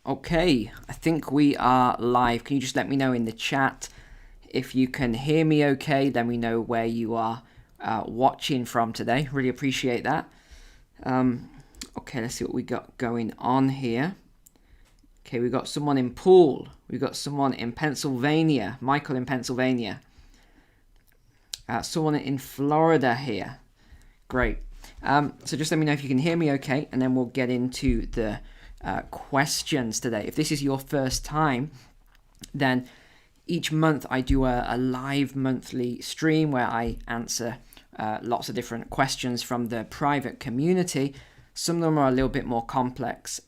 Okay, I think we are live. Can you just let me know in the chat if you can hear me okay? Let me know where you are watching from today. Really appreciate that. Okay, let's see what we got going on here. Okay, we got someone in Poole. We got someone in Pennsylvania. Michael in Pennsylvania. Someone in Florida here. Great. So just let me know if you can hear me okay, and then we'll get into the questions today. If this is your first time, then each month I do a live monthly stream where I answer lots of different questions from the private community. Some of them are a little bit more complex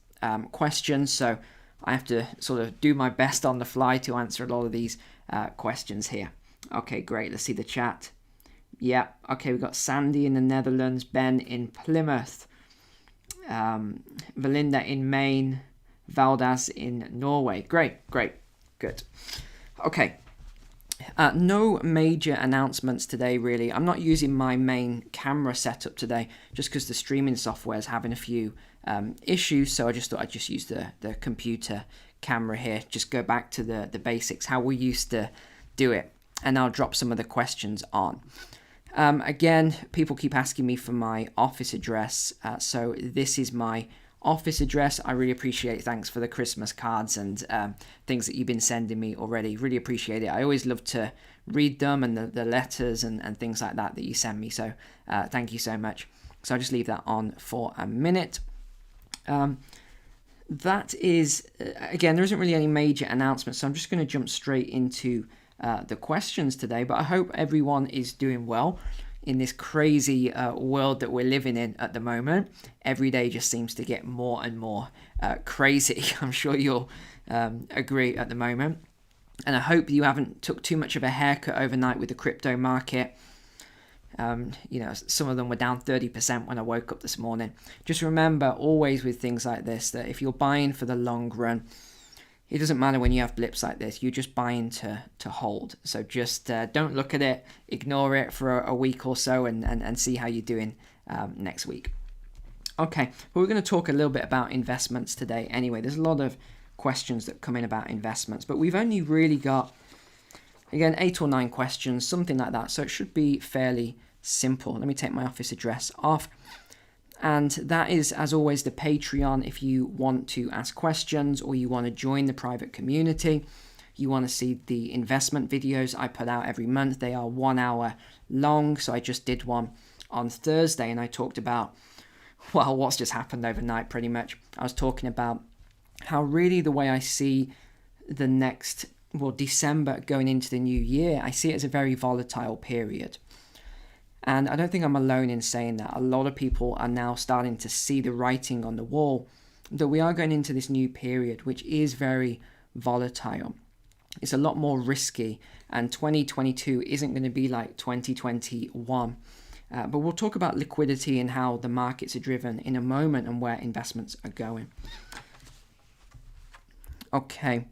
questions, so I have to sort of do my best on the fly to answer a lot of these questions here. Okay, great. Let's see the chat. Yeah, okay, we've got Sandy in the Netherlands, Ben in Plymouth, Valinda in Maine, Valdas in Norway. Great, good. Okay, no major announcements today, really. I'm not using my main camera setup today just because the streaming software is having a few issues, so I just thought I'd just use the computer camera here, just go back to the basics, how we used to do it, and I'll drop some of the questions on. Again, people keep asking me for my office address, so this is my office address. I really appreciate it. Thanks for the Christmas cards and things that you've been sending me already. Really appreciate it. I always love to read them and the letters and things like that you send me, so thank you so much. So I'll just leave that on for a minute. That is, again, there isn't really any major announcements, so I'm just going to jump straight into the questions today, but I hope everyone is doing well in this crazy world that we're living in at the moment. Every day just seems to get more and more crazy. I'm sure you'll agree at the moment. And I hope you haven't took too much of a haircut overnight with the crypto market. Some of them were down 30% when I woke up this morning. Just remember always with things like this that if you're buying for the long run, it doesn't matter when you have blips like this, you're just buying to hold. So just don't look at it, ignore it for a week or so and see how you're doing next week. Okay, but we're going to talk a little bit about investments today anyway. There's a lot of questions that come in about investments, but we've only really got, again, 8 or 9 questions, something like that. So it should be fairly simple. Let me take my office address off. And that is, as always, the Patreon. If you want to ask questions or you want to join the private community, you want to see the investment videos I put out every month. They are 1 hour long. So I just did one on Thursday and I talked about, well, what's just happened overnight pretty much. I was talking about how really the way I see the next, December going into the new year, I see it as a very volatile period. And I don't think I'm alone in saying that. A lot of people are now starting to see the writing on the wall that we are going into this new period, which is very volatile. It's a lot more risky, and 2022 isn't going to be like 2021. But we'll talk about liquidity and how the markets are driven in a moment and where investments are going. Okay.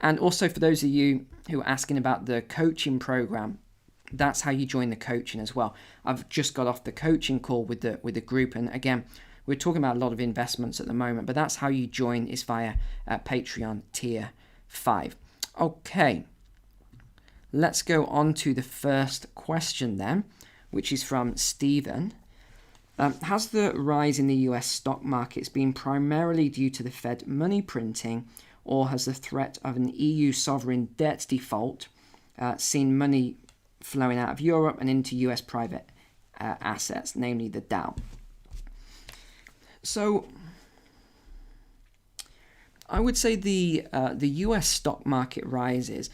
And also for those of you who are asking about the coaching program, that's how you join the coaching as well. I've just got off the coaching call with the group, and again, we're talking about a lot of investments at the moment, but that's how you join is via Patreon Tier 5. Okay, let's go on to the first question then, which is from Stephen. Has the rise in the US stock markets been primarily due to the Fed money printing, or has the threat of an EU sovereign debt default seen money flowing out of Europe and into US private assets, namely the Dow? So I would say the US stock market rises.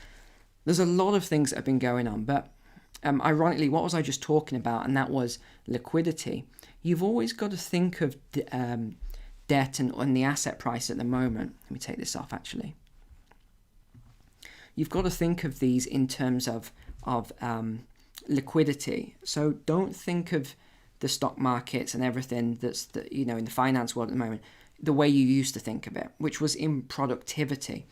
There's a lot of things that have been going on, but ironically, what was I just talking about? And that was liquidity. You've always got to think of debt and the asset price at the moment. Let me take this off actually. You've got to think of these in terms of liquidity. So don't think of the stock markets and everything that's in the finance world at the moment the way you used to think of it, which was in productivity.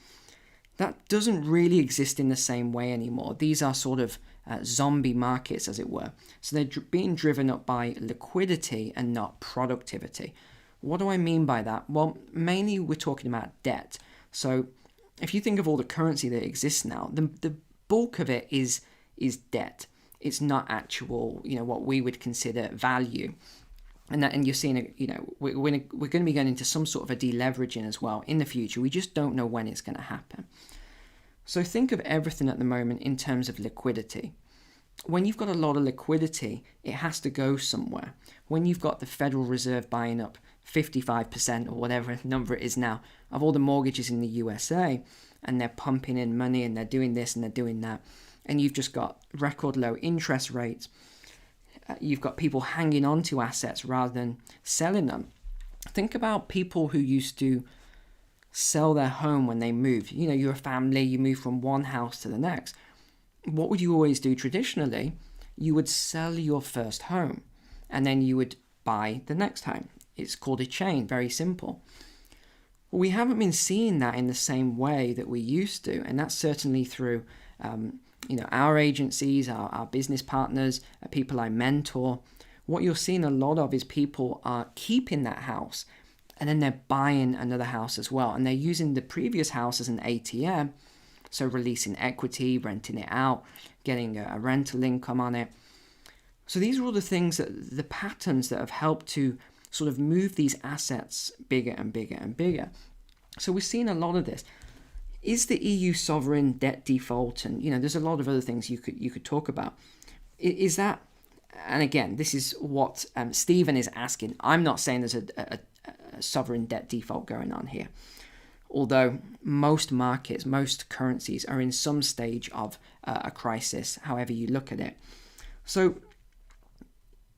That doesn't really exist in the same way anymore. These are sort of zombie markets, as it were. So they're being driven up by liquidity and not productivity. What do I mean by that? Well, mainly we're talking about debt. So if you think of all the currency that exists now, the bulk of it is debt. It's not actual, what we would consider value. And you're seeing, we're going to be going into some sort of a deleveraging as well in the future. We just don't know when it's going to happen. So think of everything at the moment in terms of liquidity. When you've got a lot of liquidity, it has to go somewhere. When you've got the Federal Reserve buying up 55% or whatever number it is now of all the mortgages in the USA, and they're pumping in money and they're doing this and they're doing that, and you've just got record low interest rates, you've got people hanging on to assets rather than selling them. Think about people who used to sell their home when they moved. You're a family, you move from one house to the next. What would you always do traditionally? You would sell your first home and then you would buy the next home. It's called a chain, very simple. Well, we haven't been seeing that in the same way that we used to, and that's certainly through our agencies, our business partners, people I mentor. What you're seeing a lot of is people are keeping that house and then they're buying another house as well, and they're using the previous house as an ATM. So releasing equity, renting it out, getting a rental income on it. So these are all the things, the patterns that have helped to sort of move these assets bigger and bigger and bigger. So we're seeing a lot of this. Is the EU sovereign debt default, and there's a lot of other things you could talk about. Is that, and again, this is what Stephen is asking. I'm not saying there's a sovereign debt default going on here. Although most markets, most currencies are in some stage of a crisis, however you look at it. So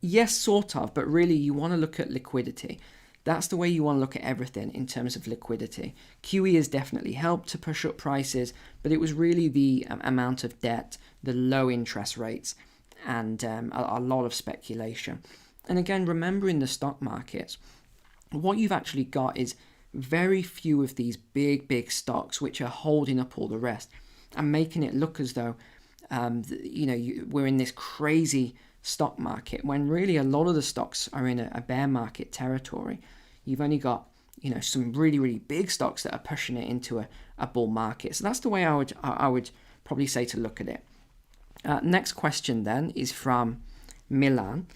yes, sort of, but really you want to look at liquidity. That's the way you want to look at everything in terms of liquidity. QE has definitely helped to push up prices, but it was really the amount of debt, the low interest rates, and a lot of speculation. And again, remembering the stock markets, what you've actually got is very few of these big stocks which are holding up all the rest and making it look as though we're in this crazy stock market, when really a lot of the stocks are in a bear market territory. You've only got some really big stocks that are pushing it into a bull market. So that's the way I would probably say to look at it. Next question then is from Milan.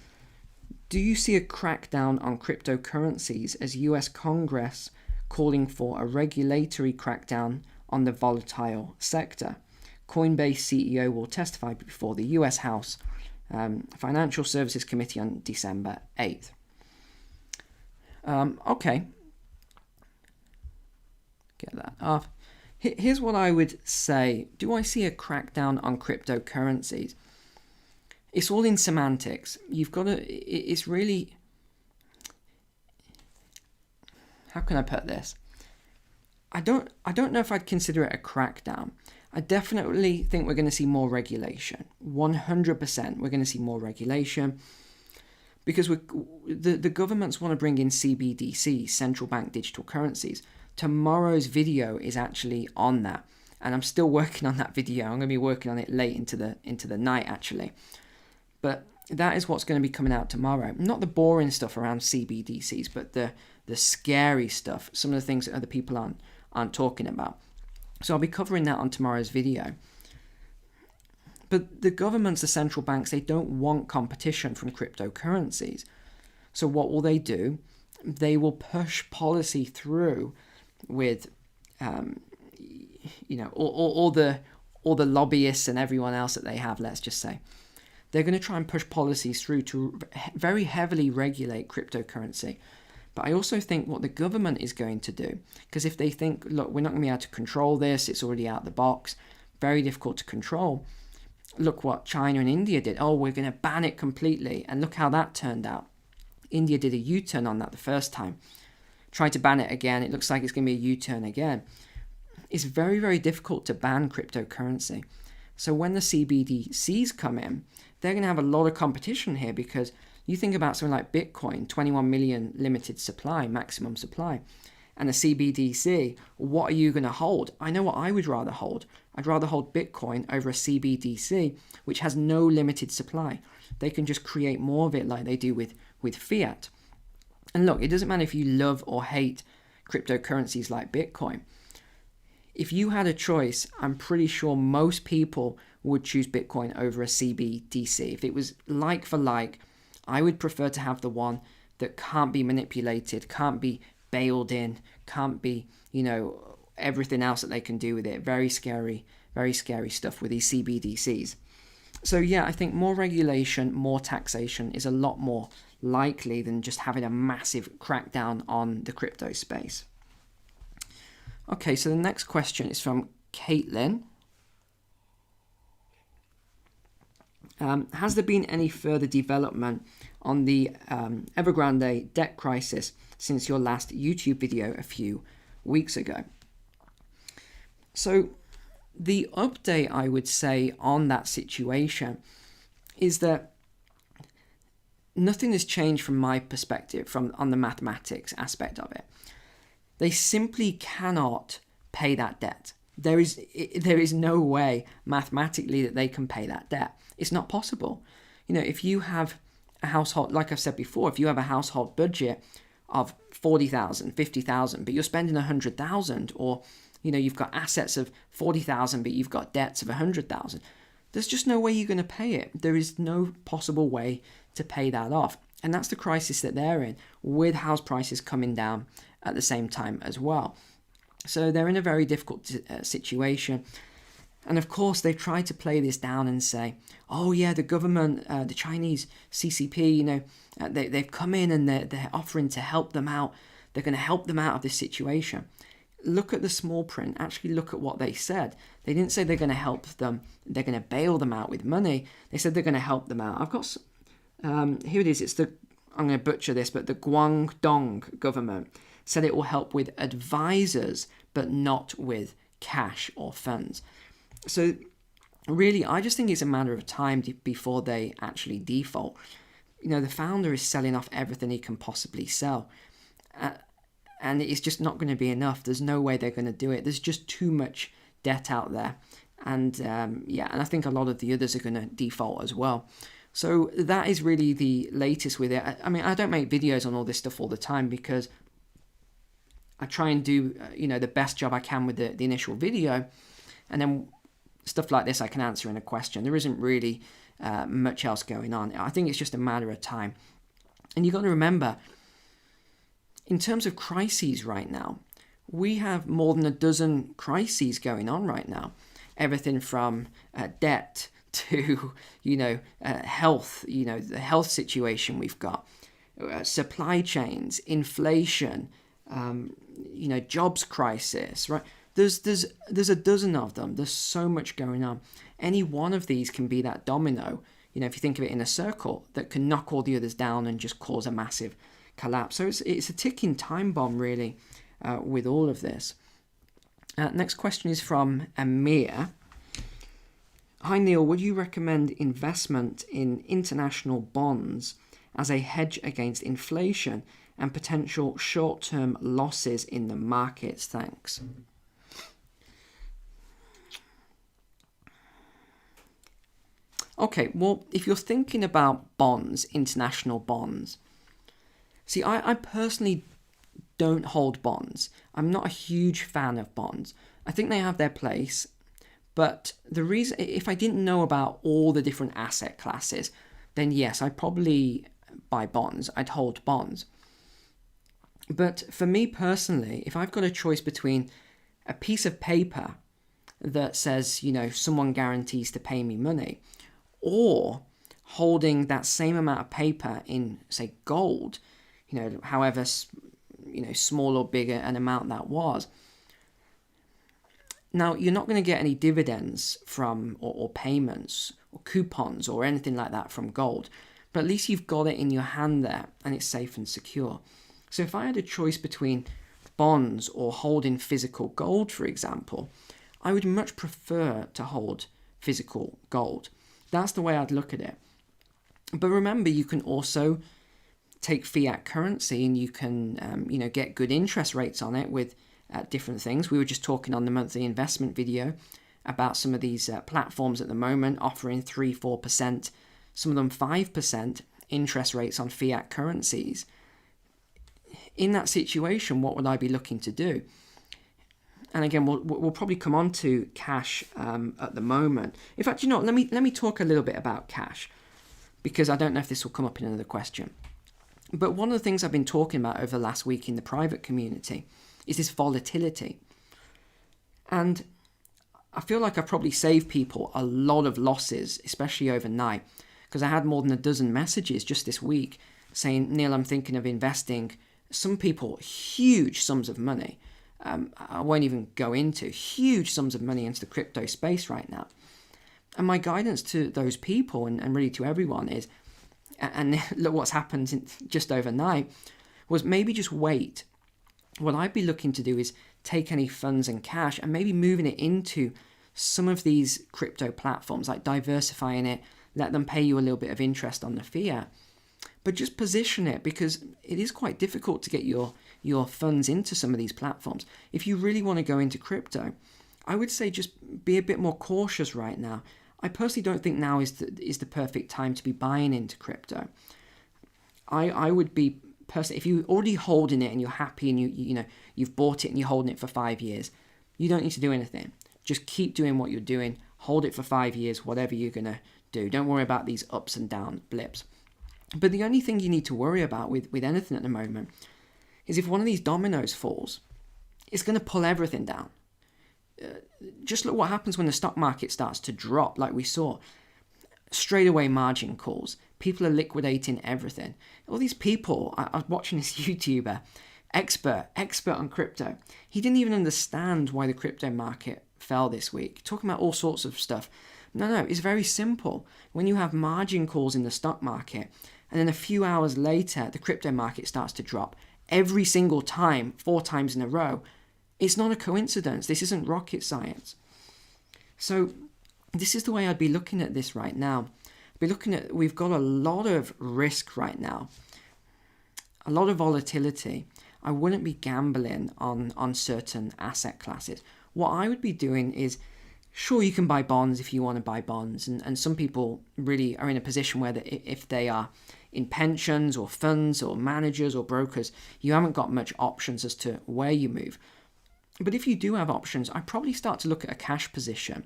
Do you see a crackdown on cryptocurrencies as US Congress calling for a regulatory crackdown on the volatile sector? Coinbase CEO will testify before the US House Financial Services Committee on December 8th. Okay. Get that off. Here's what I would say. Do I see a crackdown on cryptocurrencies? It's all in semantics. You've got to, it's really, how can I put this? I don't know if I'd consider it a crackdown. I definitely think we're going to see more regulation. 100% we're going to see more regulation, because the governments want to bring in CBDCs, central bank digital currencies. Tomorrow's video is actually on that, and I'm still working on that video. I'm going to be working on it late into the night actually. But that is what's going to be coming out tomorrow. Not the boring stuff around CBDCs, but the scary stuff, some of the things that other people aren't talking about. So I'll be covering that on tomorrow's video. But the governments, the central banks, they don't want competition from cryptocurrencies. So what will they do? They will push policy through with, all the lobbyists and everyone else that they have, let's just say. They're going to try and push policies through to very heavily regulate cryptocurrency. But I also think what the government is going to do, because if they think, look, we're not going to be able to control this, it's already out of the box, very difficult to control. Look what China and India did. Oh, we're going to ban it completely. And look how that turned out. India did a U-turn on that the first time. Tried to ban it again. It looks like it's going to be a U-turn again. It's very, very difficult to ban cryptocurrency. So when the CBDCs come in, they're going to have a lot of competition here, because you think about something like Bitcoin, 21 million limited supply, maximum supply, and a CBDC, what are you going to hold? I know what I would rather hold. I'd rather hold Bitcoin over a CBDC, which has no limited supply. They can just create more of it like they do with fiat. And look, it doesn't matter if you love or hate cryptocurrencies like Bitcoin. if you had a choice, I'm pretty sure most people would choose Bitcoin over a CBDC. If it was like for like, I would prefer to have the one that can't be manipulated, can't be bailed in, can't be, everything else that they can do with it. Very scary stuff with these CBDCs. So yeah, I think more regulation, more taxation is a lot more likely than just having a massive crackdown on the crypto space. Okay, so the next question is from Caitlin. Has there been any further development on the Evergrande debt crisis since your last YouTube video a few weeks ago? So the update, I would say, on that situation is that nothing has changed from my perspective on the mathematics aspect of it. They simply cannot pay that debt. There is no way mathematically that they can pay that debt. It's not possible. If you have a household, like I've said before, if you have a household budget of 40,000, 50,000, but you're spending 100,000, or you've got assets of 40,000, but you've got debts of 100,000, there's just no way you're going to pay it. There is no possible way to pay that off. And that's the crisis that they're in, with house prices coming down at the same time as well. So they're in a very difficult situation. And of course, they've tried to play this down and say, oh yeah, the government, the Chinese CCP, they've come in and they're offering to help them out. They're going to help them out of this situation. Look at the small print. Actually look at what they said. They didn't say they're going to help them. They're going to bail them out with money. They said they're going to help them out. I've got, here it is. I'm going to butcher this, but the Guangdong government said it will help with advisors, but not with cash or funds. So really, I just think it's a matter of time before they actually default. The founder is selling off everything he can possibly sell. And it's just not going to be enough. There's no way they're going to do it. There's just too much debt out there. And and I think a lot of the others are going to default as well. So that is really the latest with it. I mean, I don't make videos on all this stuff all the time because I try and do, the best job I can with the initial video. And then stuff like this I can answer in a question. There isn't really much else going on. I think it's just a matter of time. And you've got to remember, in terms of crises right now, we have more than a dozen crises going on right now. Everything from debt to, health, the health situation we've got, supply chains, inflation, jobs crisis, right? There's a dozen of them. There's so much going on. Any one of these can be that domino, if you think of it in a circle, that can knock all the others down and just cause a massive collapse. So it's a ticking time bomb, really, with all of this. Next question is from Amir. Hi Neil, would you recommend investment in international bonds as a hedge against inflation and potential short-term losses in the markets? Thanks. Okay, well, if you're thinking about bonds, international bonds, see, I personally don't hold bonds. I'm not a huge fan of bonds. I think they have their place, but the reason, if I didn't know about all the different asset classes, then yes, I'd probably buy bonds. I'd hold bonds. But for me personally, if I've got a choice between a piece of paper that says, someone guarantees to pay me money, or holding that same amount of paper in, say, gold, however, small or bigger an amount that was. Now, you're not going to get any dividends from, or payments, or coupons, or anything like that from gold, but at least you've got it in your hand there, and it's safe and secure. So if I had a choice between bonds or holding physical gold, for example, I would much prefer to hold physical gold. That's the way I'd look at it. But remember, you can also take fiat currency and you can, get good interest rates on it with different things. We were just talking on the monthly investment video about some of these platforms at the moment offering 3-4%, some of them 5% interest rates on fiat currencies. In that situation, what would I be looking to do? And again, we'll probably come on to cash at the moment. In fact, let me talk a little bit about cash, because I don't know if this will come up in another question. But one of the things I've been talking about over the last week in the private community is this volatility. And I feel like I've probably saved people a lot of losses, especially overnight, because I had more than a dozen messages just this week saying, Neil, I'm thinking of investing, some people, huge sums of money. I won't even go into huge sums of money into the crypto space right now. And my guidance to those people and really to everyone is, and look what's happened just overnight, was maybe just wait. What I'd be looking to do is take any funds and cash and maybe moving it into some of these crypto platforms, like diversifying it, let them pay you a little bit of interest on the fiat. But just position it, because it is quite difficult to get your funds into some of these platforms. If you really want to go into crypto, I would say just be a bit more cautious right now. I personally don't think now is the perfect time to be buying into crypto. I would be personally, if you're already holding it and you're happy and you've bought it and you're holding it for 5 years, you don't need to do anything. Just keep doing what you're doing. Hold it for 5 years, whatever you're gonna do. Don't worry about these ups and down blips. But the only thing you need to worry about with anything at the moment is if one of these dominoes falls, it's going to pull everything down. Just look what happens when the stock market starts to drop, like we saw. Straight away margin calls. People are liquidating everything. All these people, I was watching this YouTuber, expert on crypto. He didn't even understand why the crypto market fell this week, talking about all sorts of stuff. No, it's very simple. When you have margin calls in the stock market, and then a few hours later, the crypto market starts to drop every single time, 4 times in a row, it's not a coincidence. This isn't rocket science. So this is the way I'd be looking at this right now. I'd be looking at, we've got a lot of risk right now, a lot of volatility. I wouldn't be gambling on certain asset classes. What I would be doing is, sure, you can buy bonds if you want to buy bonds. And some people really are in a position where if they are in pensions or funds or managers or brokers, you haven't got much options as to where you move. But if you do have options, I'd probably start to look at a cash position.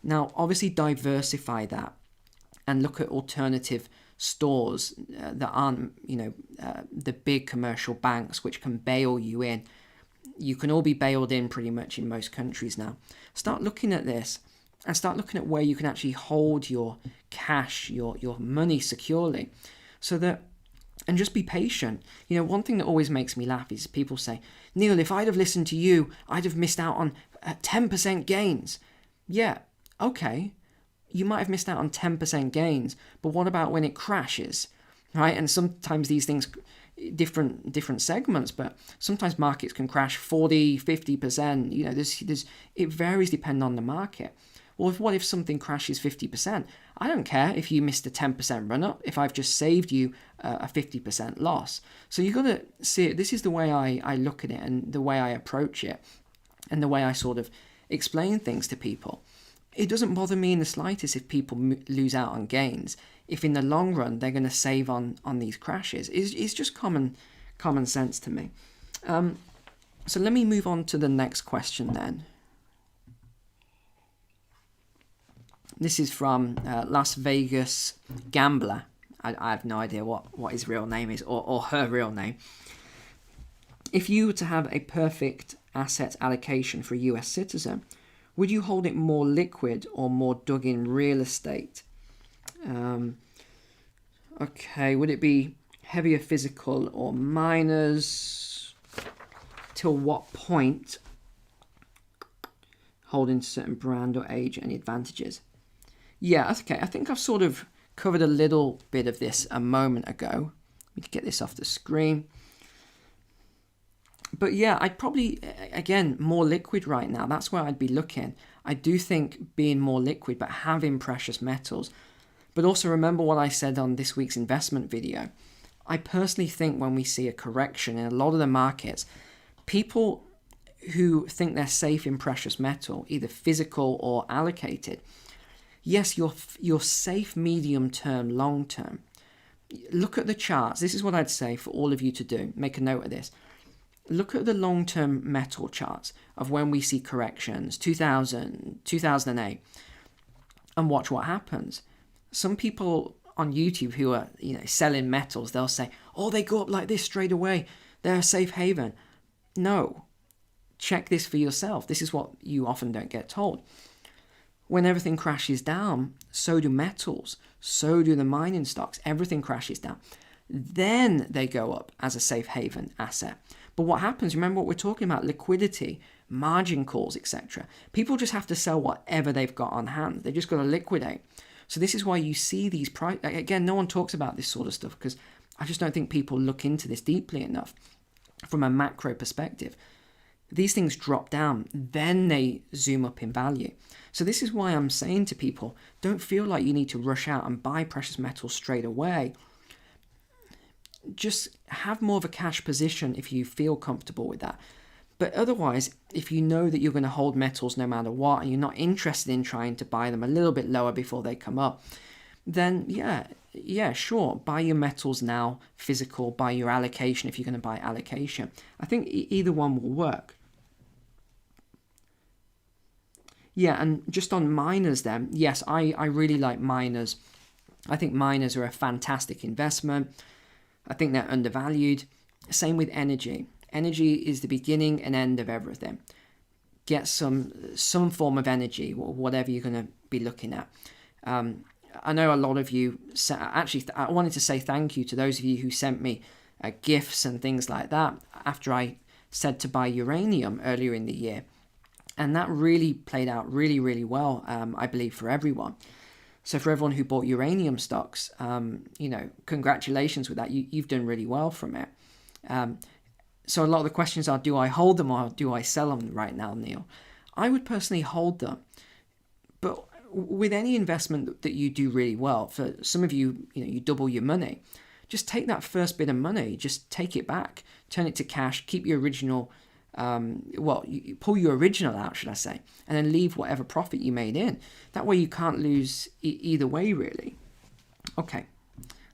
Now, obviously diversify that and look at alternative stores that aren't, the big commercial banks which can bail you in. You can all be bailed in pretty much in most countries now. Start looking at this and start looking at where you can actually hold your cash, your money securely, so that, and just be patient. One thing that always makes me laugh is people say, Neil, if I'd have listened to you, I'd have missed out on 10% gains. Yeah, okay, you might have missed out on 10% gains, but what about when it crashes, right? And sometimes these things, different segments, but sometimes markets can crash 40, 50%. It varies depending on the market. Well, what if something crashes 50%? I don't care if you missed a 10% run up, if I've just saved you a 50% loss. So you've got to see it. This is the way I look at it and the way I approach it and the way I sort of explain things to people. It doesn't bother me in the slightest if people lose out on gains, if in the long run they're going to save on these crashes. It's just common sense to me. So let me move on to the next question then. This is from Las Vegas Gambler. I have no idea what his real name is or her real name. If you were to have a perfect asset allocation for a US citizen, would you hold it more liquid or more dug in real estate? Okay, would it be heavier physical or miners? Till what point? Holding certain brand or age, any advantages? Yeah, okay, I think I've sort of covered a little bit of this a moment ago. Let me get this off the screen. But yeah, I'd probably, again, more liquid right now. That's where I'd be looking. I do think being more liquid, but having precious metals. But also remember what I said on this week's investment video. I personally think when we see a correction in a lot of the markets, people who think they're safe in precious metal, either physical or allocated, yes, you're safe medium term, long term. Look at the charts. This is what I'd say for all of you to do. Make a note of this. look at the long-term metal charts of when we see corrections, 2000, 2008, and watch what happens. Some people on YouTube who are, selling metals, they'll say, oh, they go up like this straight away, they're a safe haven. No, check this for yourself. This is what you often don't get told. When everything crashes down, so do metals, so do the mining stocks, everything crashes down. Then they go up as a safe haven asset. But what happens, remember what we're talking about, liquidity, margin calls, etc. People just have to sell whatever they've got on hand. They just got to liquidate. So this is why you see these price. Again, no one talks about this sort of stuff because I just don't think people look into this deeply enough from a macro perspective. These things drop down, then they zoom up in value. So this is why I'm saying to people, don't feel like you need to rush out and buy precious metals straight away. Just have more of a cash position if you feel comfortable with that. But otherwise, if you know that you're going to hold metals no matter what, and you're not interested in trying to buy them a little bit lower before they come up, then yeah, sure, buy your metals now, physical, buy your allocation if you're going to buy allocation. I think either one will work. Yeah, and just on miners then, yes, I really like miners. I think miners are a fantastic investment. I think they're undervalued. Same with energy. Energy is the beginning and end of everything. Get some form of energy, or whatever you're going to be looking at. I know a lot of you, actually, I wanted to say thank you to those of you who sent me gifts and things like that after I said to buy uranium earlier in the year. And that really played out really, really well, I believe, for everyone. So for everyone who bought uranium stocks, congratulations with that. You've done really well from it. So a lot of the questions are, do I hold them or do I sell them right now, Neil? I would personally hold them. But with any investment that you do really well, for some of you, you double your money, just take that first bit of money, just take it back, turn it to cash, keep your original, you pull your original out, should I say, and then leave whatever profit you made in. That way you can't lose either way, really. Okay,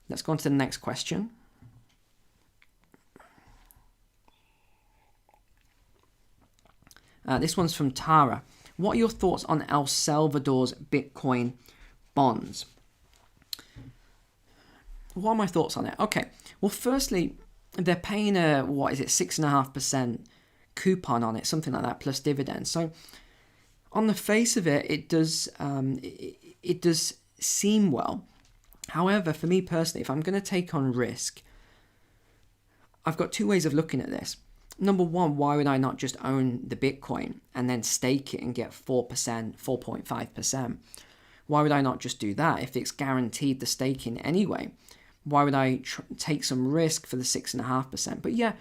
let's go on to the next question. This one's from Tara. What are your thoughts on El Salvador's Bitcoin bonds? What are my thoughts on it? Okay, well, firstly, they're paying a 6.5% coupon on it, something like that, plus dividends. So on the face of it, it does seem well. However, for me personally, if I'm going to take on risk, I've got two ways of looking at this. Number one, why would I not just own the Bitcoin and then stake it and get 4%, 4.5%? Why would I not just do that if it's guaranteed the staking anyway? Why would I take some risk for the 6.5%? But yeah,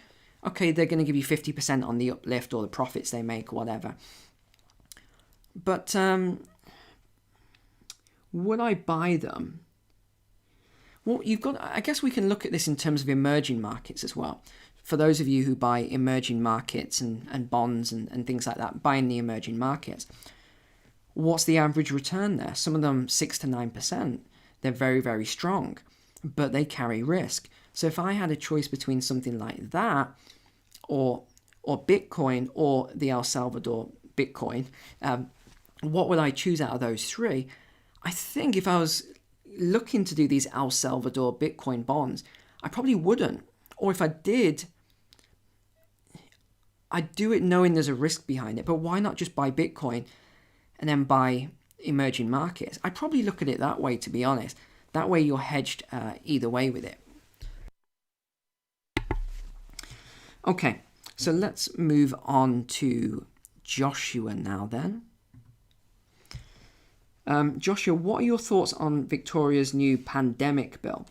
okay, they're going to give you 50% on the uplift or the profits they make or whatever. But would I buy them? Well, I guess we can look at this in terms of emerging markets as well. For those of you who buy emerging markets and bonds and things like that, buying the emerging markets, what's the average return there? Some of them 6 to 9%. They're very, very strong, but they carry risk. So if I had a choice between something like that or Bitcoin or the El Salvador Bitcoin, what would I choose out of those three? I think if I was looking to do these El Salvador Bitcoin bonds, I probably wouldn't. Or if I did, I'd do it knowing there's a risk behind it. But why not just buy Bitcoin and then buy emerging markets? I'd probably look at it that way, to be honest. That way you're hedged either way with it. Okay, so let's move on to Joshua now then. Joshua, what are your thoughts on Victoria's new pandemic bill?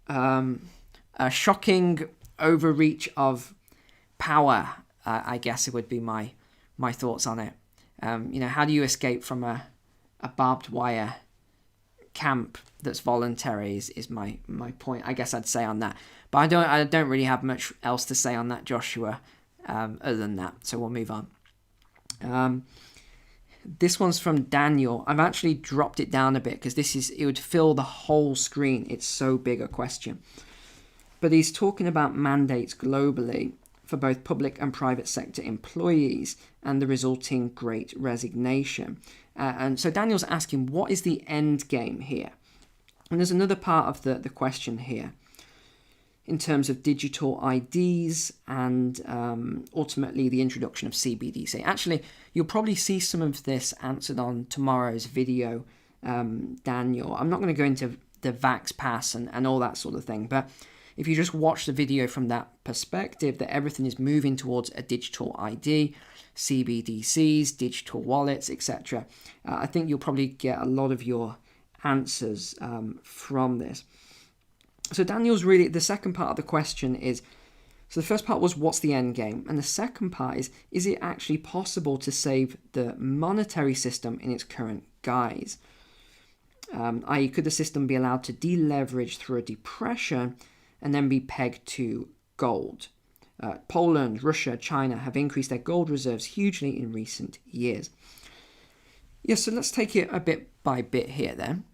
A shocking overreach of power, I guess it would be my thoughts on it. How do you escape from a barbed wire camp that's voluntary is my point, I guess I'd say on that. But I don't really have much else to say on that, Joshua, other than that. So we'll move on. This one's from Daniel. I've actually dropped it down a bit because it would fill the whole screen. It's so big a question. but he's talking about mandates globally for both public and private sector employees and the resulting great resignation. And so Daniel's asking, what is the end game here? And there's another part of the question here in terms of digital IDs and ultimately the introduction of CBDC. Actually, you'll probably see some of this answered on tomorrow's video, Daniel. I'm not going to go into the Vax Pass and all that sort of thing, but if you just watch the video from that perspective, that everything is moving towards a digital ID, CBDCs, digital wallets, etc., I think you'll probably get a lot of your answers from this. So Daniel's really, the second part of the question is, so the first part was what's the end game? And the second part is it actually possible to save the monetary system in its current guise? I.e., could the system be allowed to deleverage through a depression and then be pegged to gold? Poland, Russia, China have increased their gold reserves hugely in recent years. Yes, so let's take it a bit by bit here then.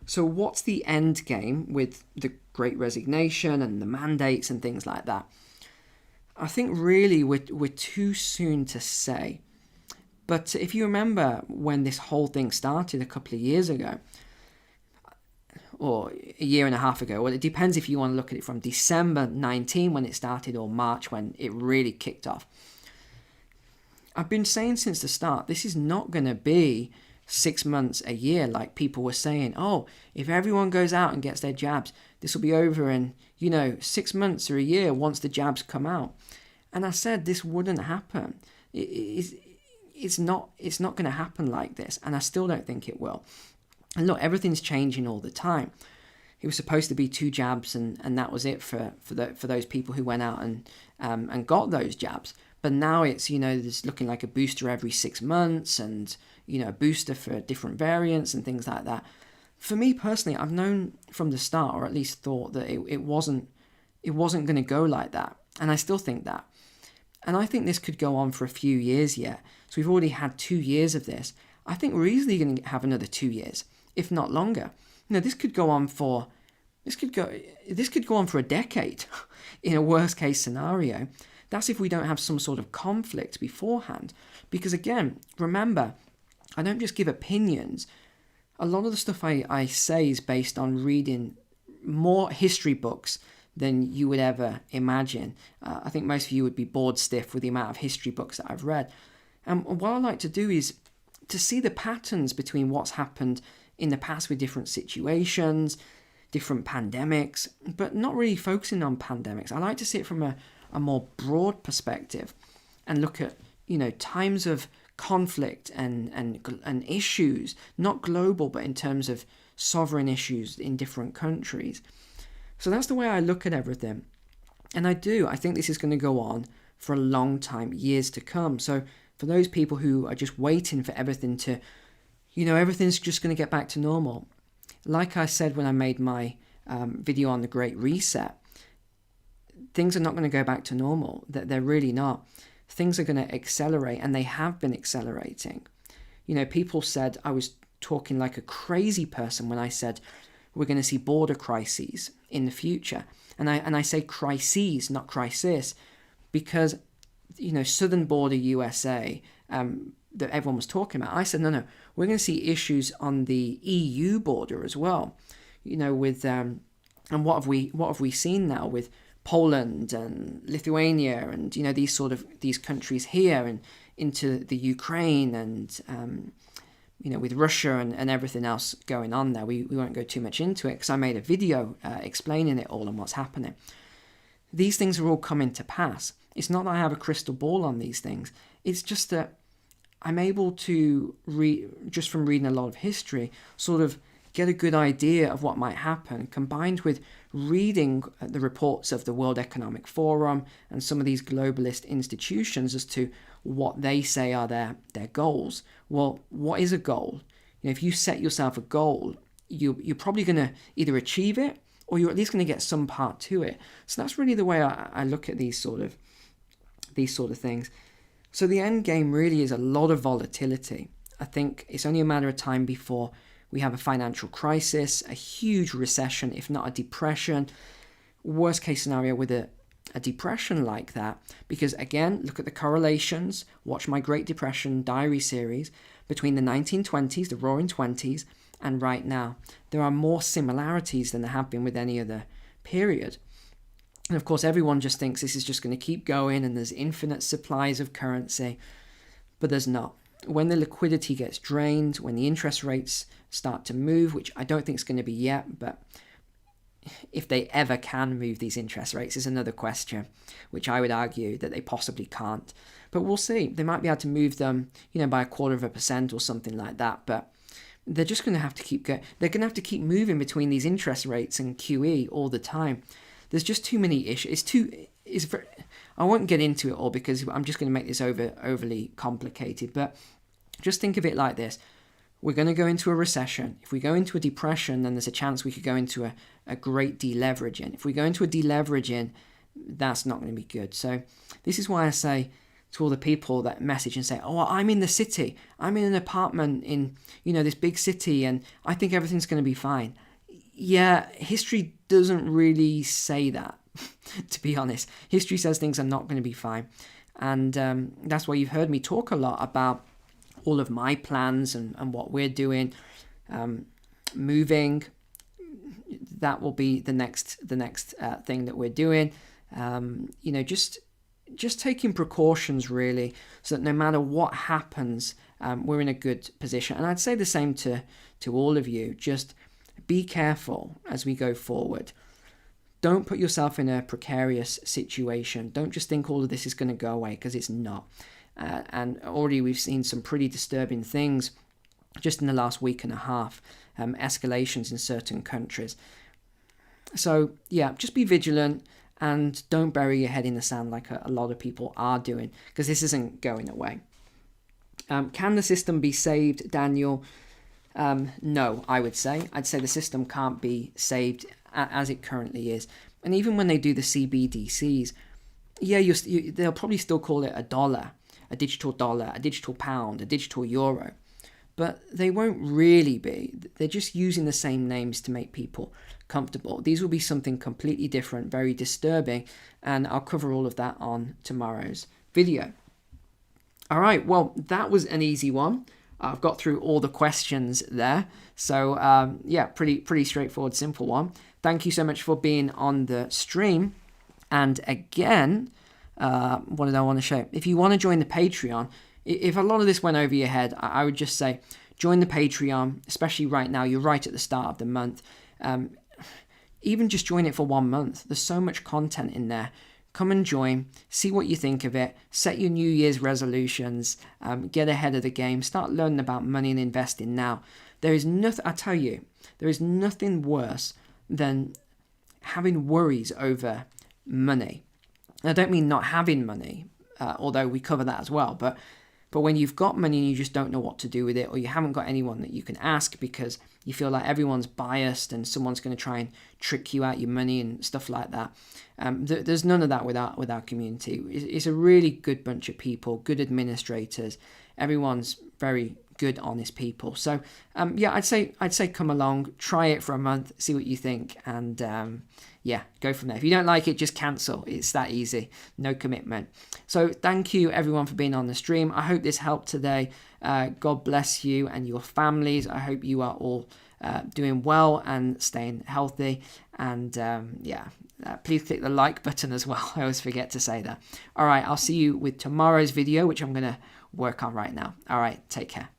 So what's the end game with the Great Resignation and the mandates and things like that? I think really we're too soon to say. But if you remember when this whole thing started a couple of years ago, or a year and a half ago, well, it depends if you want to look at it from December 19 when it started or March when it really kicked off. I've been saying since the start, this is not going to be 6 months, a year, like people were saying. Oh, if everyone goes out and gets their jabs, this will be over in, 6 months or a year once the jabs come out. And I said this wouldn't happen. It's not going to happen like this, and I still don't think it will. And look, everything's changing all the time. It was supposed to be 2 jabs, and that was it for those people who went out and got those jabs. But now it's, there's looking like a booster every 6 months, and a booster for different variants and things like that. For me personally, I've known from the start, or at least thought, that it wasn't going to go like that, and I still think that. And I think this could go on for a few years yet. So we've already had 2 years of this. I think we're easily going to have another 2 years, if not longer. This could go on for a decade in a worst case scenario. That's if we don't have some sort of conflict beforehand. Because again, remember, I don't just give opinions. A lot of the stuff I say is based on reading more history books than you would ever imagine. I think most of you would be bored stiff with the amount of history books that I've read. And what I like to do is to see the patterns between what's happened in the past with different situations, different pandemics, but not really focusing on pandemics. I like to see it from a more broad perspective and look at, times of conflict and issues, not global, but in terms of sovereign issues in different countries. So that's the way I look at everything. And I think this is going to go on for a long time, years to come. So for those people who are just waiting for everything to, everything's just going to get back to normal. Like I said when I made my video on the Great Reset, things are not going to go back to normal. They're really not. Things are going to accelerate, and they have been accelerating. People said I was talking like a crazy person when I said we're going to see border crises in the future. And I say crises, not crisis, because, southern border USA that everyone was talking about. I said, no, we're going to see issues on the EU border as well. With and what have we seen now with Poland and Lithuania and these countries here and into the Ukraine and with Russia and everything else going on there. We won't go too much into it because I made a video explaining it all and what's happening. These things are all coming to pass. It's not that I have a crystal ball on these things. It's just that I'm able to just from reading a lot of history, sort of get a good idea of what might happen, combined with reading the reports of the World Economic Forum and some of these globalist institutions as to what they say are their goals. Well, what is a goal? If you set yourself a goal, you're probably going to either achieve it or you're at least going to get some part to it. So that's really the way I look at these sort of things. So the end game really is a lot of volatility. I think it's only a matter of time before we have a financial crisis, a huge recession, if not a depression. Worst case scenario with a depression like that, because again, look at the correlations, watch my Great Depression diary series between the 1920s, the roaring 20s, and right now. There are more similarities than there have been with any other period. And of course, everyone just thinks this is just going to keep going and there's infinite supplies of currency, but there's not. When the liquidity gets drained, when the interest rates start to move, which I don't think is going to be yet, but if they ever can move these interest rates is another question, which I would argue that they possibly can't. But we'll see. They might be able to move them, by 0.25% or something like that. But they're just going to have to keep going. They're going to have to keep moving between these interest rates and QE all the time. There's just too many issues. I won't get into it all because I'm just going to make this overly complicated. But just think of it like this. We're going to go into a recession. If we go into a depression, then there's a chance we could go into a great deleveraging. If we go into a deleveraging, that's not going to be good. So this is why I say to all the people that message and say, oh, I'm in the city. I'm in an apartment in, this big city and I think everything's going to be fine. Yeah, history doesn't really say that, to be honest. History says things are not going to be fine. And that's why you've heard me talk a lot about all of my plans and what we're doing, moving. That will be the next thing that we're doing. Just taking precautions really, so that no matter what happens, we're in a good position. And I'd say the same to all of you. Just be careful as we go forward. Don't put yourself in a precarious situation. Don't just think all of this is going to go away, because it's not. And already we've seen some pretty disturbing things just in the last week and a half, escalations in certain countries. So yeah, just be vigilant and don't bury your head in the sand like a lot of people are doing, because this isn't going away. Can the system be saved, Daniel? No, I'd say the system can't be saved as it currently is. And even when they do the CBDCs, they'll probably still call it a dollar, a digital pound, a digital euro, but they won't really be. They're just using the same names to make people comfortable. These will be something completely different, very disturbing, and I'll cover all of that on tomorrow's video. All right, well, that was an easy one. I've got through all the questions there. So pretty straightforward, simple one. Thank you so much for being on the stream. And again, what did I want to show? If you want to join the Patreon, if a lot of this went over your head, I would just say join the Patreon, especially right now. You're right at the start of the month. Even just join it for 1 month. There's so much content in there. Come and join, see what you think of it, set your New Year's resolutions, get ahead of the game, start learning about money and investing now. There is nothing worse than having worries over money. I don't mean not having money, although we cover that as well, but when you've got money and you just don't know what to do with it, or you haven't got anyone that you can ask because you feel like everyone's biased and someone's going to try and trick you out your money and stuff like that. There's none of that with our community. It's a really good bunch of people, good administrators. Everyone's very good, honest people. So I'd say come along, try it for a month, see what you think, and go from there. If you don't like it, just cancel. It's that easy. No commitment. So thank you everyone for being on the stream. I hope this helped today. God bless you and your families. I hope you are all doing well and staying healthy. And please click the like button as well. I always forget to say that. All right, I'll see you with tomorrow's video, which I'm going to work on right now. All right, take care.